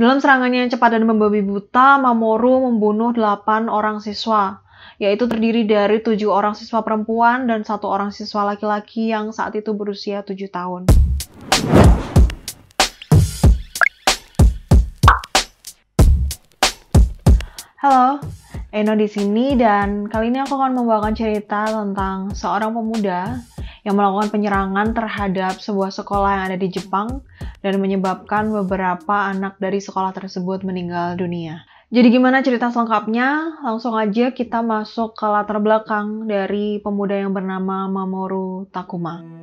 Dalam serangannya yang cepat dan membabi buta, Mamoru membunuh 8 orang siswa, yaitu terdiri dari 7 orang siswa perempuan dan 1 orang siswa laki-laki yang saat itu berusia 7 tahun. Halo, Eno di sini dan kali ini aku akan membawakan cerita tentang seorang pemuda yang melakukan penyerangan terhadap sebuah sekolah yang ada di Jepang dan menyebabkan beberapa anak dari sekolah tersebut meninggal dunia. Jadi gimana cerita selengkapnya? Langsung aja kita masuk ke latar belakang dari pemuda yang bernama Mamoru Takuma.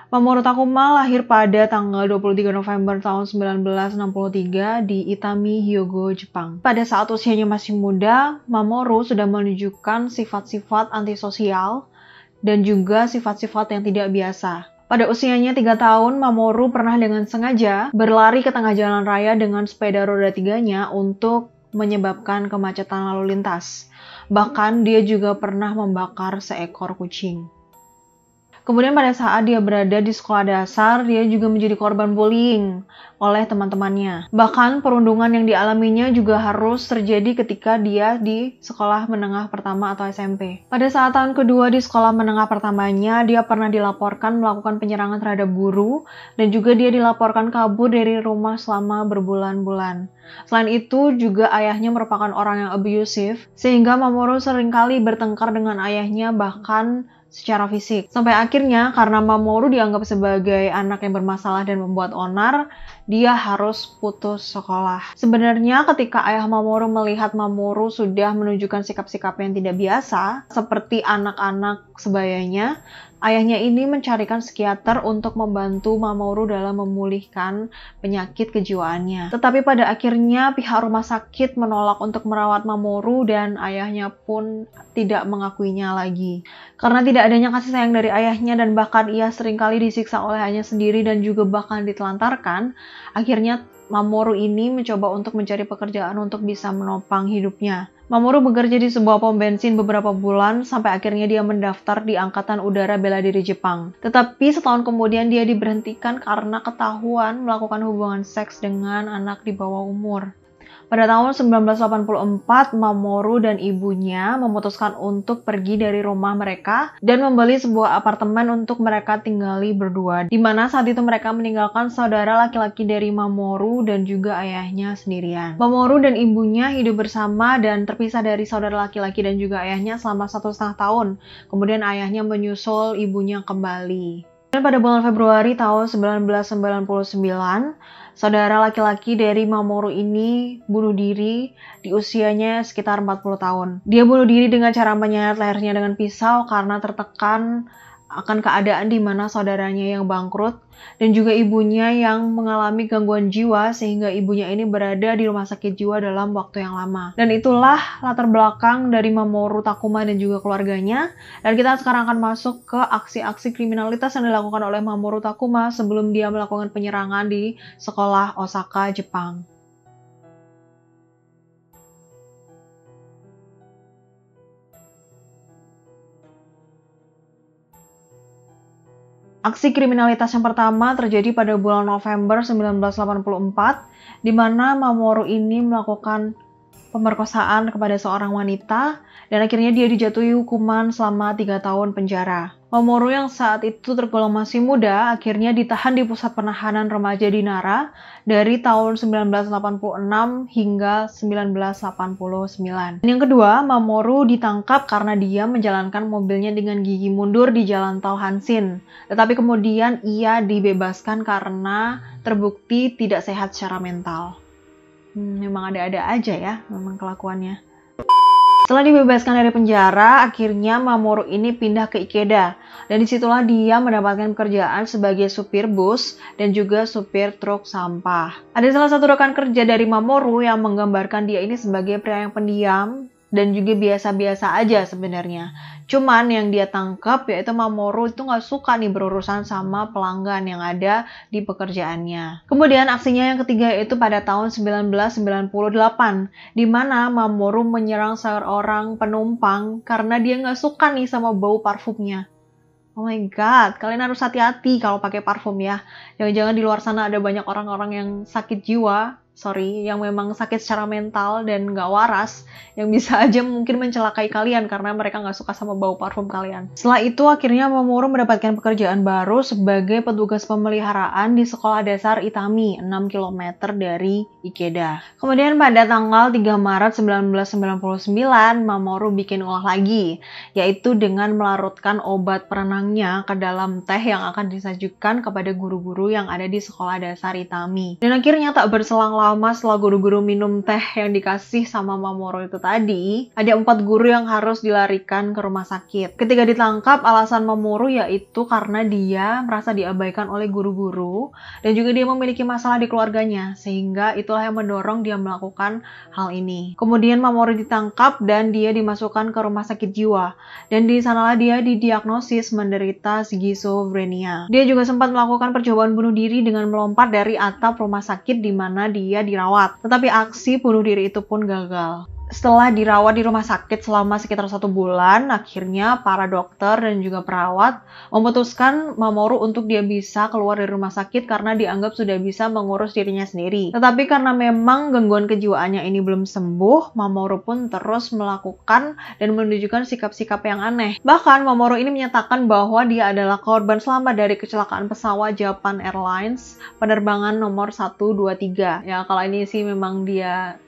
Mamoru Takuma lahir pada tanggal 23 November tahun 1963 di Itami, Hyogo, Jepang. Pada saat usianya masih muda, Mamoru sudah menunjukkan sifat-sifat antisosial dan juga sifat-sifat yang tidak biasa. Pada usianya 3 tahun, Mamoru pernah dengan sengaja berlari ke tengah jalan raya dengan sepeda roda 3-nya untuk menyebabkan kemacetan lalu lintas. Bahkan dia juga pernah membakar seekor kucing. Kemudian pada saat dia berada di sekolah dasar, dia juga menjadi korban bullying oleh teman-temannya. Bahkan perundungan yang dialaminya juga harus terjadi ketika dia di sekolah menengah pertama atau SMP. Pada saat tahun kedua di sekolah menengah pertamanya, dia pernah dilaporkan melakukan penyerangan terhadap guru, dan juga dia dilaporkan kabur dari rumah selama berbulan-bulan. Selain itu, juga ayahnya merupakan orang yang abusive, sehingga Mamoru seringkali bertengkar dengan ayahnya bahkan secara fisik. Sampai akhirnya karena Mamoru dianggap sebagai anak yang bermasalah dan membuat onar, dia harus putus sekolah. Sebenarnya ketika ayah Mamoru melihat Mamoru sudah menunjukkan sikap-sikap yang tidak biasa, seperti anak-anak sebayanya, ayahnya ini mencarikan psikiater untuk membantu Mamoru dalam memulihkan penyakit kejiwaannya. Tetapi pada akhirnya pihak rumah sakit menolak untuk merawat Mamoru dan ayahnya pun tidak mengakuinya lagi. Karena tidak adanya kasih sayang dari ayahnya dan bahkan ia seringkali disiksa oleh ayahnya sendiri dan juga bahkan ditelantarkan, akhirnya Mamoru ini mencoba untuk mencari pekerjaan untuk bisa menopang hidupnya. Mamoru bekerja di sebuah pom bensin beberapa bulan sampai akhirnya dia mendaftar di Angkatan Udara Bela Diri Jepang. Tetapi setahun kemudian dia diberhentikan karena ketahuan melakukan hubungan seks dengan anak di bawah umur. Pada tahun 1984, Mamoru dan ibunya memutuskan untuk pergi dari rumah mereka dan membeli sebuah apartemen untuk mereka tinggali berdua, di mana saat itu mereka meninggalkan saudara laki-laki dari Mamoru dan juga ayahnya sendirian. Mamoru dan ibunya hidup bersama dan terpisah dari saudara laki-laki dan juga ayahnya selama 1,5 tahun. Kemudian ayahnya menyusul ibunya kembali. Dan pada bulan Februari tahun 1999, saudara laki-laki dari Mamoru ini bunuh diri di usianya sekitar 40 tahun. Dia bunuh diri dengan cara menyayat lehernya dengan pisau karena tertekan akan keadaan di mana saudaranya yang bangkrut dan juga ibunya yang mengalami gangguan jiwa sehingga ibunya ini berada di rumah sakit jiwa dalam waktu yang lama. Dan itulah latar belakang dari Mamoru Takuma dan juga keluarganya. Dan kita sekarang akan masuk ke aksi-aksi kriminalitas yang dilakukan oleh Mamoru Takuma sebelum dia melakukan penyerangan di sekolah Osaka, Jepang. Aksi kriminalitas yang pertama terjadi pada bulan November 1984, di mana Mamoru ini melakukan pemerkosaan kepada seorang wanita dan akhirnya dia dijatuhi hukuman selama 3 tahun penjara. Mamoru yang saat itu tergolong masih muda akhirnya ditahan di pusat penahanan remaja di Nara dari tahun 1986 hingga 1989. Dan yang kedua, Mamoru ditangkap karena dia menjalankan mobilnya dengan gigi mundur di jalan tol Hanshin. Tetapi kemudian ia dibebaskan karena terbukti tidak sehat secara mental. Memang ada-ada aja ya, memang kelakuannya. Setelah dibebaskan dari penjara, akhirnya Mamoru ini pindah ke Ikeda. Dan disitulah dia mendapatkan pekerjaan sebagai supir bus dan juga supir truk sampah. Ada salah satu rekan kerja dari Mamoru yang menggambarkan dia ini sebagai pria yang pendiam, dan juga biasa-biasa aja sebenarnya. Cuman yang dia tangkap yaitu Mamoru itu nggak suka nih berurusan sama pelanggan yang ada di pekerjaannya. Kemudian aksinya yang ketiga yaitu pada tahun 1998, di mana Mamoru menyerang seorang penumpang karena dia nggak suka nih sama bau parfumnya. Oh my god, kalian harus hati-hati kalau pakai parfum ya. Jangan-jangan di luar sana ada banyak orang-orang yang sakit jiwa, yang memang sakit secara mental dan nggak waras, yang bisa aja mungkin mencelakai kalian karena mereka nggak suka sama bau parfum kalian. Setelah itu akhirnya Mamoru mendapatkan pekerjaan baru sebagai petugas pemeliharaan di sekolah dasar Itami, 6 km dari Ikeda. Kemudian pada tanggal 3 Maret 1999, Mamoru bikin ulah lagi, yaitu dengan melarutkan obat penenangnya ke dalam teh yang akan disajikan kepada guru-guru yang ada di sekolah dasar Itami. Dan akhirnya tak berselang lama setelah guru-guru minum teh yang dikasih sama Mamoru itu tadi, ada 4 guru yang harus dilarikan ke rumah sakit. Ketika ditangkap, alasan Mamoru yaitu karena dia merasa diabaikan oleh guru-guru dan juga dia memiliki masalah di keluarganya, sehingga itulah yang mendorong dia melakukan hal ini. Kemudian Mamoru ditangkap dan dia dimasukkan ke rumah sakit jiwa, dan di sanalah dia didiagnosis menderita skizofrenia. Dia juga sempat melakukan percobaan bunuh diri dengan melompat dari atap rumah sakit di mana dia dirawat, tetapi aksi bunuh diri itu pun gagal. Setelah dirawat di rumah sakit selama sekitar 1 bulan, akhirnya para dokter dan juga perawat memutuskan Mamoru untuk dia bisa keluar dari rumah sakit karena dianggap sudah bisa mengurus dirinya sendiri. Tetapi karena memang gangguan kejiwaannya ini belum sembuh, Mamoru pun terus melakukan dan menunjukkan sikap-sikap yang aneh. Bahkan Mamoru ini menyatakan bahwa dia adalah korban selamat dari kecelakaan pesawat Japan Airlines penerbangan nomor 123. Ya kalau ini sih memang dia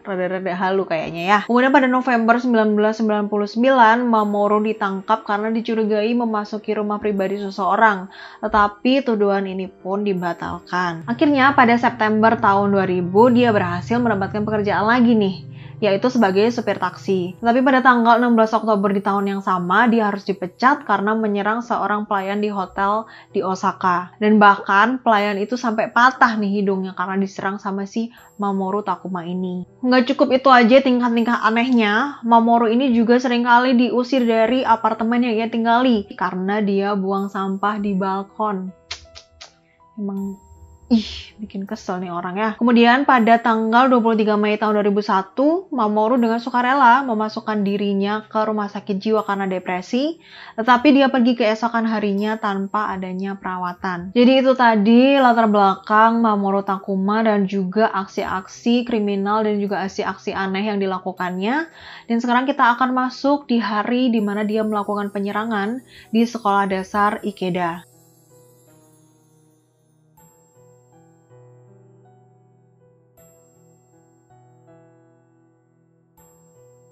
rada-rada halu kayaknya ya. Kemudian pada November 1999, Mamoru ditangkap karena dicurigai memasuki rumah pribadi seseorang. Tetapi tuduhan ini pun dibatalkan. Akhirnya pada September tahun 2000, dia berhasil mendapatkan pekerjaan lagi nih, yaitu sebagai supir taksi. Tapi pada tanggal 16 Oktober di tahun yang sama, dia harus dipecat karena menyerang seorang pelayan di hotel di Osaka. Dan bahkan pelayan itu sampai patah nih hidungnya karena diserang sama si Mamoru Takuma ini. Nggak cukup itu aja tingkah-tingkah anehnya, Mamoru ini juga seringkali diusir dari apartemen yang ia tinggali karena dia buang sampah di balkon. Emang bikin kesel nih orang ya. Kemudian pada tanggal 23 Mei tahun 2001, Mamoru dengan sukarela memasukkan dirinya ke rumah sakit jiwa karena depresi, tetapi dia pergi keesokan harinya tanpa adanya perawatan. Jadi itu tadi latar belakang Mamoru Takuma dan juga aksi-aksi kriminal dan juga aksi-aksi aneh yang dilakukannya. Dan sekarang kita akan masuk di hari di mana dia melakukan penyerangan di sekolah dasar Ikeda.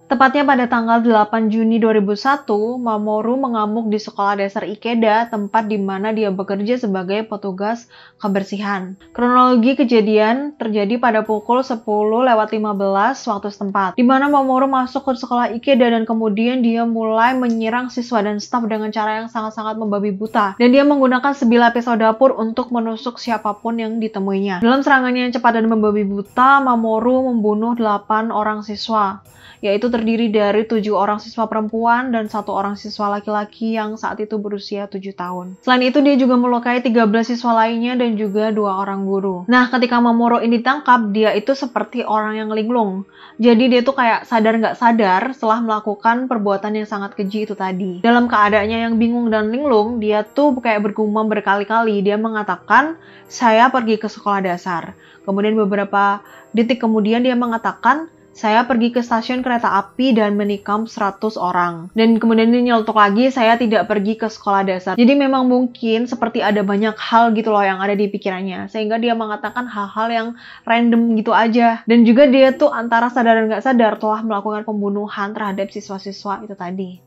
Tepatnya pada tanggal 8 Juni 2001, Mamoru mengamuk di sekolah dasar Ikeda, tempat di mana dia bekerja sebagai petugas kebersihan. Kronologi kejadian terjadi pada pukul 10:15 waktu setempat, di mana Mamoru masuk ke sekolah Ikeda dan kemudian dia mulai menyerang siswa dan staf dengan cara yang sangat-sangat membabi buta. Dan dia menggunakan sebilah pisau dapur untuk menusuk siapapun yang ditemuinya. Dalam serangannya yang cepat dan membabi buta, Mamoru membunuh 8 orang siswa, yaitu terdiri dari 7 orang siswa perempuan dan 1 orang siswa laki-laki yang saat itu berusia 7 tahun. Selain itu, dia juga melukai 13 siswa lainnya dan juga 2 orang guru. Nah, ketika Mamoru ini ditangkap, dia itu seperti orang yang linglung. Jadi dia tuh kayak sadar nggak sadar setelah melakukan perbuatan yang sangat keji itu tadi. Dalam keadaannya yang bingung dan linglung, dia tuh kayak bergumam berkali-kali. Dia mengatakan, "Saya pergi ke sekolah dasar." Kemudian beberapa detik kemudian dia mengatakan, "Saya pergi ke stasiun kereta api dan menikam 100 orang." Dan kemudian dia nyeletuk lagi, "Saya tidak pergi ke sekolah dasar." Jadi memang mungkin seperti ada banyak hal gitu loh yang ada di pikirannya. Sehingga dia mengatakan hal-hal yang random gitu aja. Dan juga dia tuh antara sadar dan nggak sadar telah melakukan pembunuhan terhadap siswa-siswa itu tadi.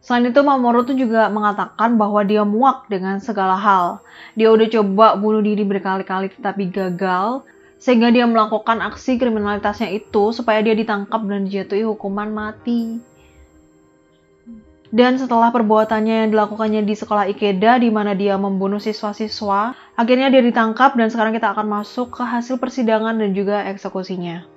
Selain itu, Mamoru tuh juga mengatakan bahwa dia muak dengan segala hal. Dia udah coba bunuh diri berkali-kali tetapi gagal, sehingga dia melakukan aksi kriminalitasnya itu supaya dia ditangkap dan dijatuhi hukuman mati. Dan setelah perbuatannya yang dilakukannya di sekolah Ikeda, di mana dia membunuh siswa-siswa, akhirnya dia ditangkap dan sekarang kita akan masuk ke hasil persidangan dan juga eksekusinya.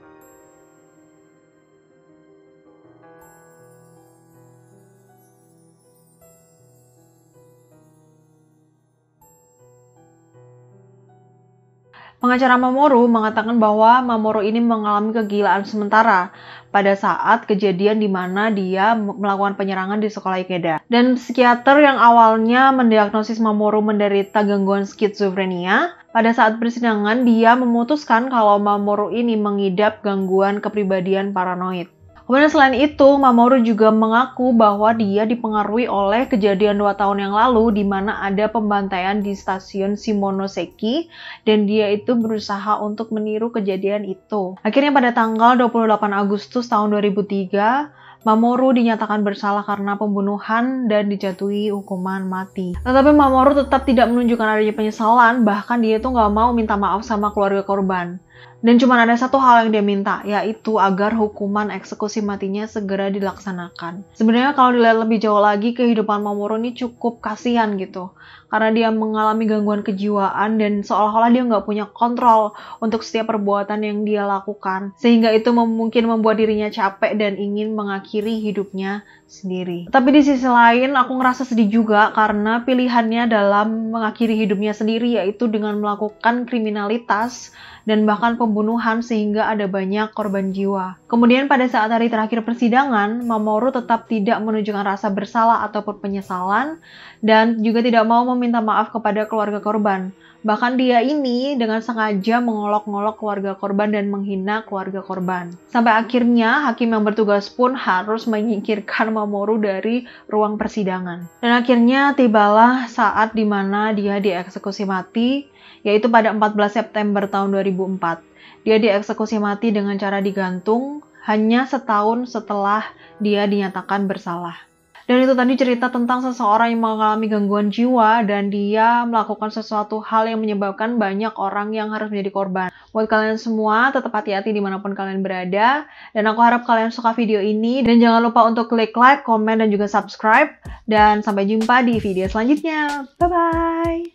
Pengacara Mamoru mengatakan bahwa Mamoru ini mengalami kegilaan sementara pada saat kejadian di mana dia melakukan penyerangan di sekolah Ikeda. Dan psikiater yang awalnya mendiagnosis Mamoru menderita gangguan skizofrenia, pada saat persidangan dia memutuskan kalau Mamoru ini mengidap gangguan kepribadian paranoid. Kemudian selain itu, Mamoru juga mengaku bahwa dia dipengaruhi oleh kejadian 2 tahun yang lalu di mana ada pembantaian di stasiun Shimonoseki dan dia itu berusaha untuk meniru kejadian itu. Akhirnya pada tanggal 28 Agustus tahun 2003, Mamoru dinyatakan bersalah karena pembunuhan dan dijatuhi hukuman mati. Tetapi Mamoru tetap tidak menunjukkan adanya penyesalan, bahkan dia itu nggak mau minta maaf sama keluarga korban. Dan cuma ada satu hal yang dia minta, yaitu agar hukuman eksekusi matinya segera dilaksanakan. Sebenarnya kalau dilihat lebih jauh lagi, kehidupan Mamoru ini cukup kasihan gitu. Karena dia mengalami gangguan kejiwaan dan seolah-olah dia nggak punya kontrol untuk setiap perbuatan yang dia lakukan. Sehingga itu mungkin membuat dirinya capek dan ingin mengakhiri hidupnya sendiri. Tapi di sisi lain, aku ngerasa sedih juga karena pilihannya dalam mengakhiri hidupnya sendiri yaitu dengan melakukan kriminalitas dan bahkan pembunuhan sehingga ada banyak korban jiwa. Kemudian pada saat hari terakhir persidangan, Mamoru tetap tidak menunjukkan rasa bersalah ataupun penyesalan dan juga tidak mau meminta maaf kepada keluarga korban. Bahkan dia ini dengan sengaja mengolok-ngolok keluarga korban dan menghina keluarga korban. Sampai akhirnya hakim yang bertugas pun harus menyingkirkan Mamoru dari ruang persidangan. Dan akhirnya tibalah saat dimana dia dieksekusi mati, yaitu pada 14 September tahun 2004. Dia dieksekusi mati dengan cara digantung hanya setahun setelah dia dinyatakan bersalah. Dan itu tadi cerita tentang seseorang yang mengalami gangguan jiwa dan dia melakukan sesuatu hal yang menyebabkan banyak orang yang harus menjadi korban. Buat kalian semua, tetap hati-hati dimanapun kalian berada. Dan aku harap kalian suka video ini. Dan jangan lupa untuk klik like, komen, dan juga subscribe. Dan sampai jumpa di video selanjutnya. Bye-bye!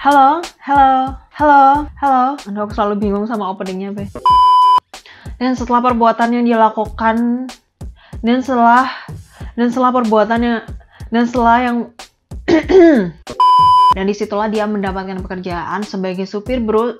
Halo. Aduh, aku selalu bingung sama openingnya, Be. Dan setelah perbuatan yang dia lakukan, dan setelah dan disitulah dia mendapatkan pekerjaan sebagai supir bus.